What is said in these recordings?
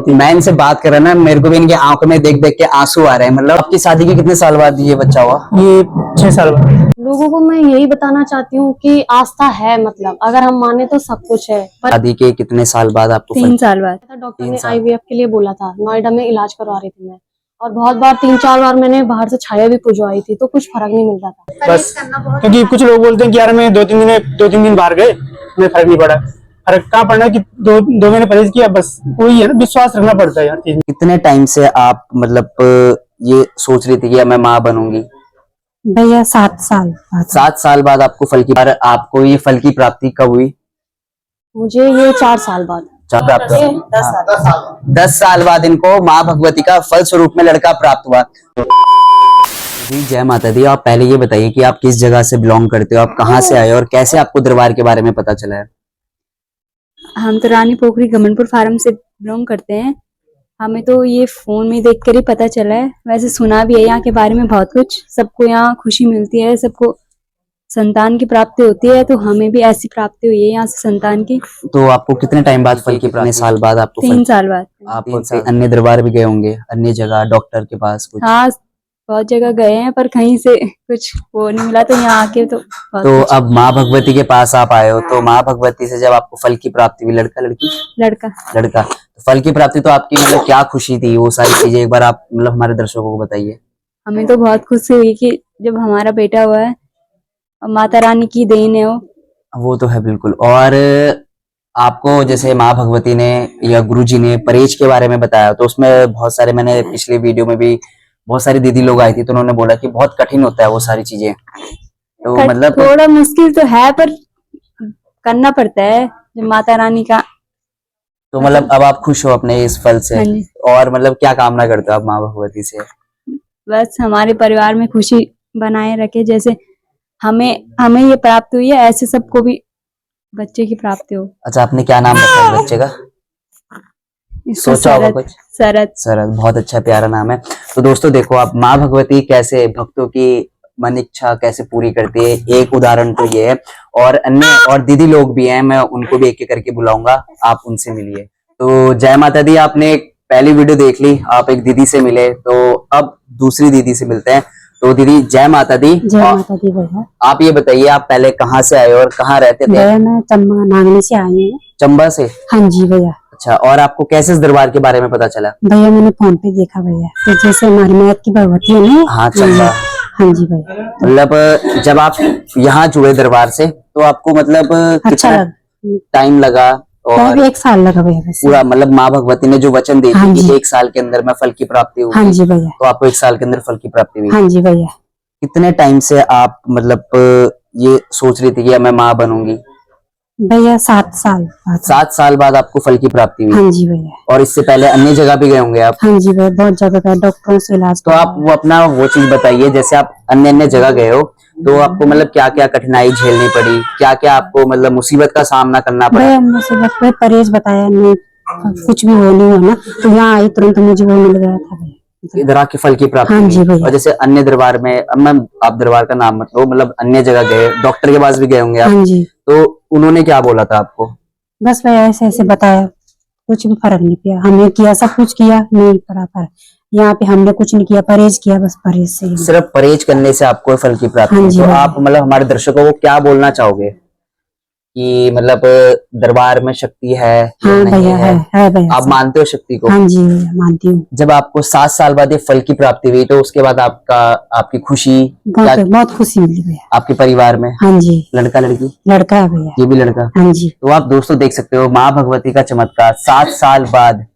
मैं इनसे बात कर रहा ना, मेरे को भी इनकी आंखों में देख देख के आंसू आ रहे हैं। मतलब आपकी शादी के कितने साल बाद ये बच्चा हुआ? ये 6 साल बाद। लोगों को मैं यही बताना चाहती हूँ कि आस्था है, मतलब अगर हम माने तो सब कुछ है। पर शादी के कितने साल बाद आपको 3 साल बाद डॉक्टर ने आईवीएफ के लिए बोला था, नोएडा में इलाज करवा रही थी मैं, और बहुत बार 3-4 बार मैंने बाहर से छाया भी पुजवाई थी, तो कुछ फर्क नहीं मिल रहा था। बस क्योंकि कुछ लोग बोलते हैं कि यार मैं 2-3 दिन बाहर गए, मैं फर्क नहीं पड़ा। फर्क कहाँ पड़ना कि 2 महीने परहेज किया, बस वही है ना, विश्वास रखना पड़ता है यार चीज। कितने टाइम से आप मतलब ये सोच रही थी कि मैं माँ बनूंगी? भैया 7 साल। 7 साल बाद आपको फल की आपको ये फल की प्राप्ति कब हुई? मुझे ये 4 साल बाद। 10 साल बाद इनको माँ भगवती का फल स्वरूप में लड़का प्राप्त हुआ। जी जय माता दी। आप पहले ये बताइए कि आप किस जगह से बिलोंग करते हो, आप कहाँ से आए और कैसे आपको दरबार के बारे में पता चला है? हम तो रानी पोखरी घमंडपुर फार्म से बिलोंग करते हैं। हमें तो ये फोन में देख कर ही पता चला है, वैसे सुना भी है यहाँ के बारे में बहुत कुछ। सबको यहाँ खुशी मिलती है, सबको संतान की प्राप्ति होती है, तो हमें भी ऐसी प्राप्ति हुई है यहाँ से संतान की। तो आपको कितने टाइम बाद फल की प्राप्ति? साल बाद आपको 3 साल बाद। आप अन्य दरबार भी गए होंगे, अन्य जगह डॉक्टर के पास कुछ? हाँ, बहुत जगह गए हैं पर कहीं से कुछ वो नहीं मिला, तो यहाँ आके तो अब माँ भगवती के पास आप आए हो, तो माँ भगवती से जब आपको फल की प्राप्ति हुई, लड़का लड़की? लड़का। तो फल की प्राप्ति तो आपकी मतलब क्या खुशी थी, वो सारी चीजें एक बार आप मतलब हमारे दर्शकों को बताइए। हमें तो बहुत खुशी हुई कि जब हमारा बेटा हुआ है, माता रानी की देन है वो तो है बिल्कुल। और आपको जैसे माँ भगवती ने या गुरुजी ने परहेज के बारे में बताया, तो उसमें बहुत सारे, मैंने पिछले वीडियो में भी बहुत सारी दीदी लोग आई थी, तो उन्होंने बोला कि बहुत कठिन होता है वो सारी चीजें। तो मतलब थोड़ा मुश्किल तो है पर करना पड़ता है जब माता रानी का। तो मतलब अब आप खुश हो अपने इस फल से? और मतलब क्या कामना करते हो आप माँ भगवती से? बस हमारे परिवार में खुशी बनाए रखे, जैसे हमें ये प्राप्त हुई है, ऐसे सबको भी बच्चे की प्राप्ति हो। अच्छा, आपने क्या नाम रखा है बच्चे का? सोचा होगा कुछ? शरद। बहुत अच्छा प्यारा नाम है। तो दोस्तों देखो आप, माँ भगवती कैसे भक्तों की मन इच्छा कैसे पूरी करती है, एक उदाहरण तो ये है। और अन्य और दीदी लोग भी हैं, मैं उनको भी एक एक करके बुलाऊंगा, आप उनसे मिलिए। तो जय माता दी। आपने पहली वीडियो देख ली, आप एक दीदी से मिले, तो अब दूसरी दीदी से मिलते हैं। तो दीदी जय माता दी। जय माता दी भैया। आप ये बताइए, आप पहले कहाँ से आए और कहाँ रहते थे? भैया मैं चंबा नागनी से आई हूँ। चंबा से? हाँ जी भैया। अच्छा, और आपको कैसे इस दरबार के बारे में पता चला? भैया मैंने फोन पे देखा भैया, तो जैसे हमारी मैथ की भगवती है ना। हाँ चंबा। हाँ जी भैया। मतलब जब आप यहाँ जुड़े दरबार से, तो आपको मतलब अच्छा कितना टाइम लगा? और 1 साल लगा भैया बस। पूरा मतलब माँ भगवती ने जो वचन दी हाँ थी कि 1 साल के अंदर में फल की प्राप्ति होगी। हाँ जी भैया। तो आपको 1 साल के अंदर फल की प्राप्ति हुई? हाँ जी भैया। कितने टाइम से आप मतलब ये सोच रही थी कि मैं माँ बनूंगी? भैया 7 साल बाद। 7 साल बाद आपको फल की प्राप्ति हुई? हाँ जी भैया। और इससे पहले अन्य जगह भी गए होंगे आप? हाँ जी भैया, बहुत जगह गए, डॉक्टरों से इलाज। तो आप वो अपना वो चीज बताइए, जैसे आप अन्य जगह गए हो, तो आपको मतलब क्या क्या कठिनाई झेलनी पड़ी, क्या क्या आपको मतलब मुसीबत का सामना करना पड़ा? भैया मुसीबत पे परहेज बताया नहीं, कुछ भी वो नहीं हुआ ना, तो यहाँ आई तुरंत मुझे वो मिल गया था भैया, इधर आके फल की प्राप्ति। हाँ जी भैया। और जैसे अन्य दरबार में, अब मैं आप दरबार का नाम मत लो, मतलब अन्य जगह गए, डॉक्टर के पास भी गए होंगे आप? हाँ जी। तो उन्होंने क्या बोला था आपको? बस भैया ऐसे ऐसे बताया, कुछ भी फर्क नहीं किया। हमने किया, सब कुछ किया, नहीं पड़ा फर्क। यहाँ पे हमने कुछ नहीं किया, परहेज किया, बस परहेज से। सिर्फ परहेज करने से आपको फल की प्राप्ति? हाँ जी। तो आप मतलब हमारे दर्शकों को क्या बोलना चाहोगे कि मतलब दरबार में शक्ति है? हाँ भैया है भैया। आप मानते हो शक्ति को? हाँ जी भैया मानती हूँ। जब आपको 7 साल बाद ये फल की प्राप्ति हुई, तो उसके बाद आपकी खुशी बहुत खुशी मिली भैया। आपके परिवार में? हाँ जी। लड़का लड़की? लड़का है भैया। ये भी लड़का? हाँ जी। तो आप दोस्तों देख सकते हो माँ भगवती का चमत्कार। 7 साल बाद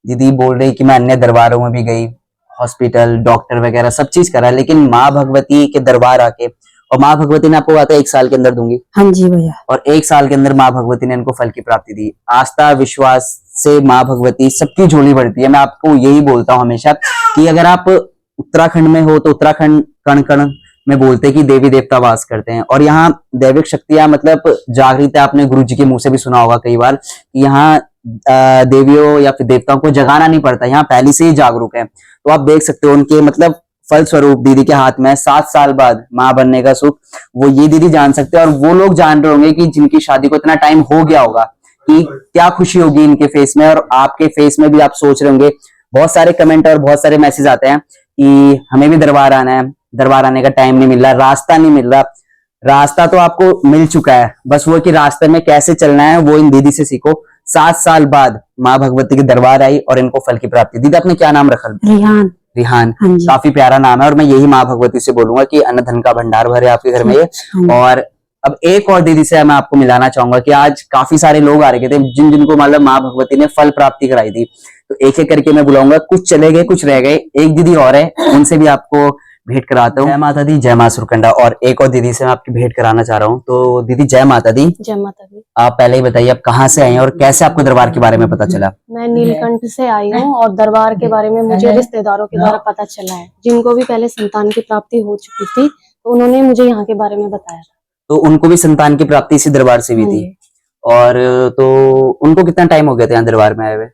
दीदी बोल रही कि मैं अन्य दरबारों में भी गई, हॉस्पिटल, डॉक्टर वगैरह सब चीज करा, लेकिन माँ भगवती के दरबार आके, और माँ भगवती ने आपको कहा था 1 साल के अंदर दूंगी। हाँ जी भैया। और 1 साल के अंदर माँ भगवती ने इनको फल की प्राप्ति दी। आस्था विश्वास से माँ भगवती सबकी झोली भरती है। मैं आपको यही बोलता हूँ हमेशा कि अगर आप उत्तराखंड में हो, तो उत्तराखंड कण कण में बोलते हैं कि देवी देवता वास करते हैं, और यहाँ दैविक शक्तियां मतलब जागृत है। आपने गुरु जी के मुंह से भी सुना होगा कई बार कि यहाँ देवियों या फिर देवताओं को जगाना नहीं पड़ता, यहाँ पहले से ही जागरूक है। तो आप देख सकते हो उनके मतलब फल स्वरूप दीदी के हाथ में 7 साल बाद माँ बनने का सुख वो ये दीदी जान सकते हैं, और वो लोग जान रहे होंगे कि जिनकी शादी को इतना टाइम हो गया होगा कि क्या खुशी होगी इनके फेस में, और आपके फेस में भी आप सोच रहे होंगे। बहुत सारे कमेंट और बहुत सारे मैसेज आते हैं कि हमें भी दरबार आना है, दरबार आने का टाइम नहीं मिल रहा, रास्ता नहीं मिल रहा। रास्ता तो आपको मिल चुका है, बस वो कि रास्ते में कैसे चलना है वो इन दीदी से सीखो। 7 साल बाद माँ भगवती के दरबार आई और इनको फल की प्राप्ति। दीदी आपने क्या नाम रखा? रिहान। रिहान, हाँ जी। काफी प्यारा नाम है, और मैं यही माँ भगवती से बोलूंगा कि अन्न धन का भंडार भरे आपके घर में ये। और अब एक और दीदी से मैं आपको मिलाना चाहूंगा कि आज काफी सारे लोग आ रहे थे जिनको मतलब माँ भगवती ने फल प्राप्ति कराई थी। तो एक एक करके मैं बुलाऊंगा, कुछ चले गए कुछ रह गए। एक दीदी और है, उनसे भी आपको भेंट कराता हूँ। जय माता दी, जय माँ सुरकंडा। और एक और दीदी से मैं आपकी भेंट कराना चाह रहा हूँ। तो दीदी जय माता दी। जय माता दी। आप पहले ही बताइए आप कहाँ से आए हैं और कैसे आपको दरबार के बारे में पता चला? मैं नीलकंठ से आई हूँ और दरबार के बारे में मुझे रिश्तेदारों के द्वारा पता चला है, जिनको भी पहले संतान की प्राप्ति हो चुकी थी, तो उन्होंने मुझे यहाँ के बारे में बताया। तो उनको भी संतान की प्राप्ति इसी दरबार से हुई थी। और तो उनको कितना टाइम हो गया था यहाँ दरबार में आए हुए?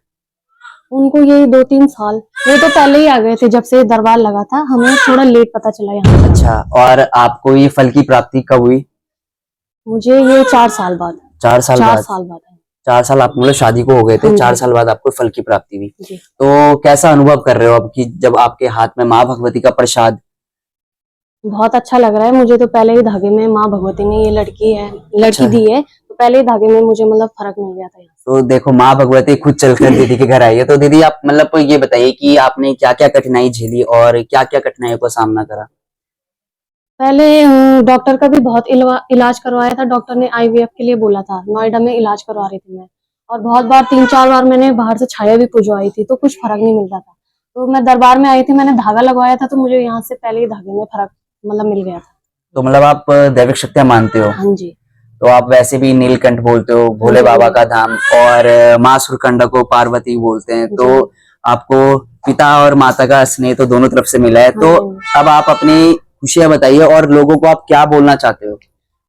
उनको ये 2-3 साल, वो तो पहले ही आ गए थे जब से दरबार लगा था, हमें थोड़ा लेट पता चला यहाँ। अच्छा, और आपको ये फल की प्राप्ति कब हुई? मुझे ये 4 साल बाद। 4 साल 4 बाद? साल बाद है। 4 साल आप मतलब शादी को हो गए थे, हाँ जी। 4 साल बाद आपको फल की प्राप्ति हुई। जी। तो कैसा अनुभव कर रहे हो अब कि जब आपके हाथ में माँ भगवती का प्रसाद? बहुत अच्छा लग रहा है मुझे तो। पहले ही धागे में माँ भगवती ने ये लड़की दी है, तो पहले ही धागे में मुझे मतलब फर्क मिल गया था यहाँ। तो देखो माँ भगवती खुद चलकर दीदी के घर आई है। तो दीदी आप मतलब ये बताइए कि आपने क्या क्या कठिनाई झेली और क्या क्या कठिनाइयों का सामना करा? पहले डॉक्टर का भी बहुत इलाज करवाया था। डॉक्टर ने IVF के लिए बोला था, नोएडा में इलाज करवा रही थी मैं, और बहुत बार 3-4 बार मैंने बाहर से छाया भी पुजवाई थी, तो कुछ फर्क नहीं मिल रहा था। तो मैं दरबार में आई थी, मैंने धागा लगवाया था, तो मुझे यहाँ से पहले ही धागे में फर्क मतलब मिल गया था। तो मतलब आप दैविक शक्तियां मानते हो? हाँ जी। तो आप वैसे भी नीलकंठ बोलते हो, भोले बाबा का धाम, और माँ सुरकंडा को पार्वती बोलते हैं। तो आपको पिता और माता का स्नेह तो दोनों तरफ से मिला है। तो अब आप अपनी खुशियां बताइए और लोगों को आप क्या बोलना चाहते हो?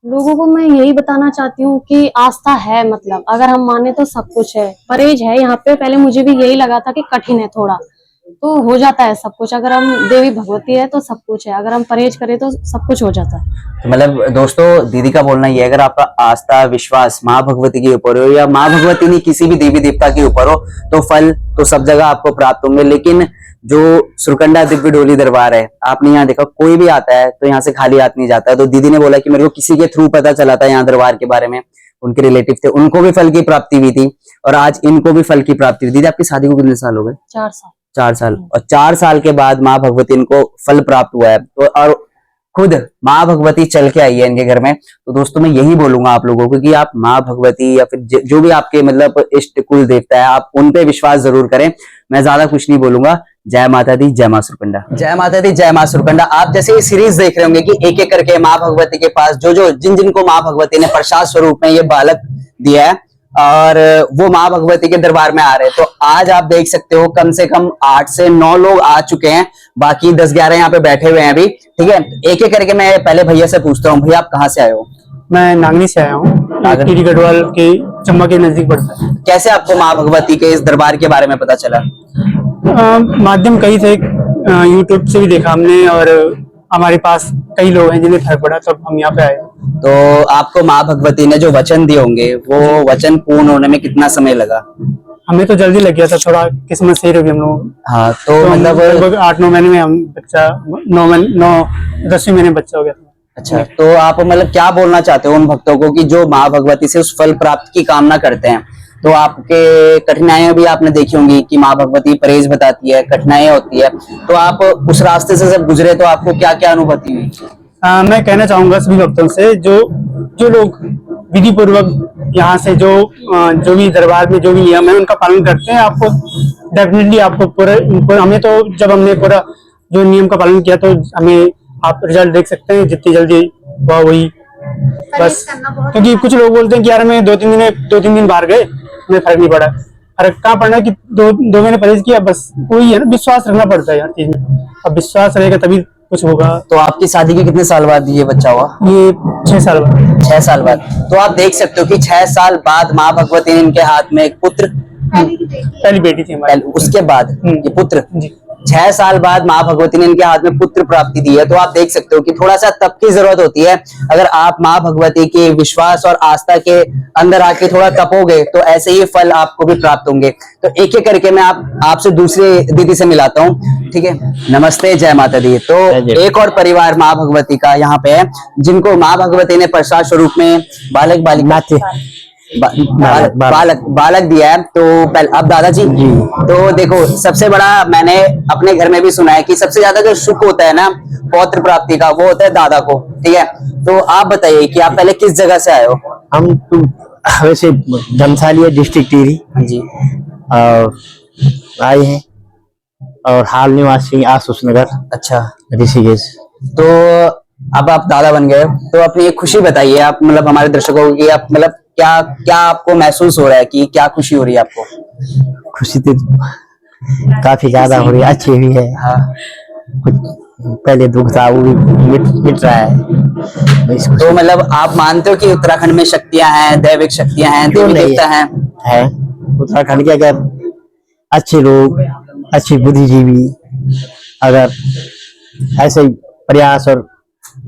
लोगों को मैं यही बताना चाहती हूँ कि आस्था है, मतलब अगर हम माने तो सब कुछ है। परहेज है यहाँ पे। पहले मुझे भी यही लगा था कि कठिन है थोड़ा, तो हो जाता है सब कुछ। अगर हम देवी भगवती है तो सब कुछ है, अगर हम परहेज करें तो सब कुछ हो जाता है। तो मतलब दोस्तों दीदी का बोलना ये है, अगर आपका आस्था विश्वास माँ भगवती के ऊपर हो या माँ भगवती नहीं किसी भी देवी देवता के ऊपर हो, तो फल तो सब जगह आपको प्राप्त होंगे। लेकिन जो सुरकंडा दिव्य डोली दरबार है, आपने यहाँ देखा कोई भी आता है तो यहाँ से खाली हाथ नहीं जाता है। तो दीदी ने बोला कि मेरे को किसी के थ्रू पता चला था यहाँ दरबार के बारे में, उनके रिलेटिव थे, उनको भी फल की प्राप्ति हुई थी और आज इनको भी फल की प्राप्ति हुई। दीदी आपकी शादी को कितने साल हो गए? 4 साल। 4 साल। और 4 साल के बाद माँ भगवती इनको फल प्राप्त हुआ है। तो और खुद माँ भगवती चल के आई है इनके घर में। तो दोस्तों मैं यही बोलूंगा आप लोगों को कि आप माँ भगवती या फिर जो भी आपके मतलब इष्ट कुल देवता है, आप उन पे विश्वास जरूर करें। मैं ज्यादा कुछ नहीं बोलूंगा। जय माता दी, जय माँ सुरकंडा। जय माता दी, जय माँ सुरकंडा। आप जैसे ये सीरीज देख रहे होंगे कि एक एक करके माँ भगवती के पास जिनको माँ भगवती ने प्रसाद स्वरूप में ये बालक दिया है और वो माँ भगवती के दरबार में आ रहे हैं। तो आज आप देख सकते हो कम से कम 8 से 9 लोग आ चुके हैं, बाकी 10-11 यहाँ पे बैठे हुए हैं अभी। ठीक है, एक एक करके मैं पहले भैया से पूछता हूँ। भैया आप कहाँ से आए हो? मैं नागनी से आया हूँ, टीरी गढ़वाल के चंबा के नजदीक पड़ता है। कैसे आपको माँ भगवती के इस दरबार के बारे में पता चला? माध्यम कई थे, यूट्यूब से भी देखा हमने, और हमारे पास कई लोग हैं जिन्हें फर्क पड़ा, तब हम यहाँ पे आए। तो आपको माँ भगवती ने जो वचन दिए होंगे वो वचन पूर्ण होने में कितना समय लगा? हमें तो जल्दी लग गया था, थोड़ा किस्मत सही रही हम लोग। हाँ, तो मतलब लगभग 8-9 महीने में हम बच्चा 10वीं महीने बच्चा हो गया था। अच्छा, तो आप मतलब क्या बोलना चाहते हो उन भक्तों को कि जो माँ भगवती से उस फल प्राप्त की कामना करते हैं? तो आपके कठिनाइयां भी आपने देखी होंगी कि माँ भगवती परहेज बताती है, कठिनाइयां होती है, तो आप उस रास्ते से जब गुजरे तो आपको क्या क्या अनुभूति हुई? मैं कहना चाहूंगा सभी भक्तों से, जो लोग विधि पूर्वक यहाँ से जो भी दरबार में जो भी नियम है उनका पालन करते हैं, आपको डेफिनेटली आपको पूरा हमें तो जब हमने पूरा जो नियम का पालन किया तो हमें आप रिजल्ट देख सकते हैं जितनी जल्दी हुआ वही बस। क्योंकि कुछ लोग बोलते हैं कि यार मैं 2-3 दिन बाहर गए, हमें फर्क नहीं पड़ा। फर्क कहाँ पड़ना कि 2 महीने परहेज किया, बस वही है ना, विश्वास रखना पड़ता है यार चीज में। अब विश्वास रहेगा तभी कुछ होगा। तो आपकी शादी के कितने साल बाद ये बच्चा हुआ? ये 6 साल बाद। 6 साल बाद। तो आप देख सकते हो कि 6 साल बाद माँ भगवती ने इनके हाथ में एक पुत्र, पहली बेटी थी हमारी। उसके बाद ये पुत्र। जी। 6 साल बाद माँ भगवती ने इनके हाथ में पुत्र प्राप्ति दी है। तो आप देख सकते हो कि थोड़ा सा तप की जरूरत होती है। अगर आप माँ भगवती के विश्वास और आस्था के अंदर आके थोड़ा तपोगे तो ऐसे ही फल आपको भी प्राप्त होंगे। तो एक एक करके मैं आपसे दूसरी दीदी से मिलाता हूँ, ठीक है। नमस्ते, जय माता दी। तो एक और परिवार माँ भगवती का यहाँ पे है, जिनको माँ भगवती ने प्रसाद स्वरूप में बालक बालिका बालक दिया है। तो पहले अब दादाजी, तो देखो सबसे बड़ा मैंने अपने घर में भी सुना है कि सबसे ज्यादा जो सुख होता है ना पौत्र प्राप्ति का, वो होता है दादा को, ठीक है। तो आप बताइए कि आप पहले किस जगह से आए हो? हम तो वैसे धमसालिया डिस्ट्रिक्ट टिहरी जी, आए हैं और हाल निवासी आसूस नगर अच्छा। ऋषिकेश। तो अब आप दादा बन गए, तो अपनी एक खुशी बताइए आप, मतलब हमारे दर्शकों की, आप मतलब क्या क्या आपको महसूस हो रहा है कि क्या खुशी हो रही है आपको? खुशी तो काफी ज्यादा हो रही है, अच्छी भी है। हाँ, कुछ पहले दुख था वो भी मिट रहा है। तो मतलब आप मानते हो कि उत्तराखंड में शक्तियां हैं, दैविक शक्तियां हैं, देवी देवता हैं? है उत्तराखंड के अगर अच्छे लोग, अच्छी बुद्धिजीवी अगर ऐसे प्रयास और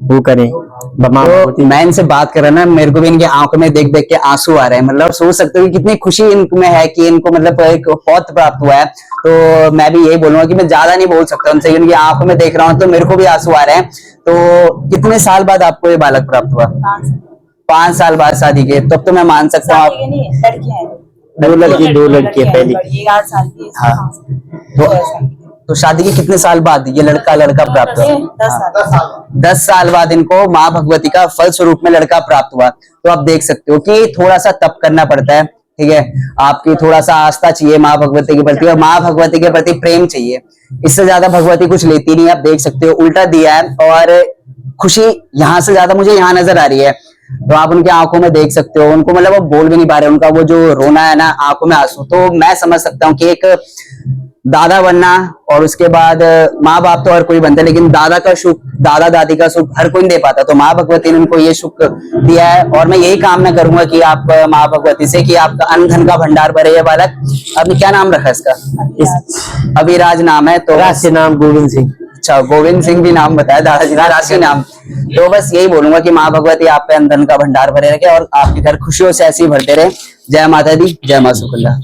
वो करें। तो मैं इनसे बात कर रहा ना, मेरे को भी इनके आंखों में देख देख के आंसू आ रहे हैं। मतलब सोच सकते हो कि कितनी खुशी इनमें है कि इनको मतलब एक पौत्र प्राप्त हुआ है। तो मैं भी यही बोलूंगा कि मैं ज्यादा नहीं बोल सकता उनसे, उनकी आंखों में देख रहा हूँ तो मेरे को भी आंसू आ रहे हैं। तो कितने साल बाद आपको ये बालक प्राप्त हुआ? 5 साल बाद शादी के। तब तो मैं मान सकता हूँ आप, दो लड़की पहले। हाँ, तो शादी के कितने साल बाद ये लड़का प्राप्त हुआ? 10 साल बाद इनको माँ भगवती का फल स्वरूप में लड़का प्राप्त हुआ। तो आप देख सकते हो कि थोड़ा सा तप करना पड़ता है, ठीक है। आपकी थोड़ा सा आस्था चाहिए माँ भगवती के प्रति, और माँ भगवती के प्रति प्रेम चाहिए। इससे ज्यादा भगवती कुछ लेती नहीं। आप देख सकते हो उल्टा दिया है, और खुशी यहाँ से ज्यादा मुझे यहाँ नजर आ रही है। तो आप उनकी आंखों में देख सकते हो, उनको मतलब वो बोल भी नहीं पा रहे, उनका वो जो रोना है ना, आंखों में आंसू। तो मैं समझ सकता हूँ कि एक दादा बनना और उसके बाद माँ बाप तो हर कोई बनता है, लेकिन दादा का सुख, दादा दादी का सुख हर कोई नहीं दे पाता। तो माँ भगवती ने उनको ये सुख दिया है, और मैं यही कामना करूंगा कि आप माँ भगवती से कि आपका अन्न धन का भंडार भरे। ये बालक, आपने क्या नाम रखा इसका? अभिराज नाम है। तो राशि नाम गोविंद सिंह। अच्छा, गोविंद सिंह भी नाम बताया दादाजी ने, राशि नाम। तो बस यही बोलूंगा कि माँ भगवती आप पे अन्न धन का भंडार भरे रखे और आपके घर खुशियों से ऐसे ही भरते रहे। जय माता दी, जय मां सुकुल्ला।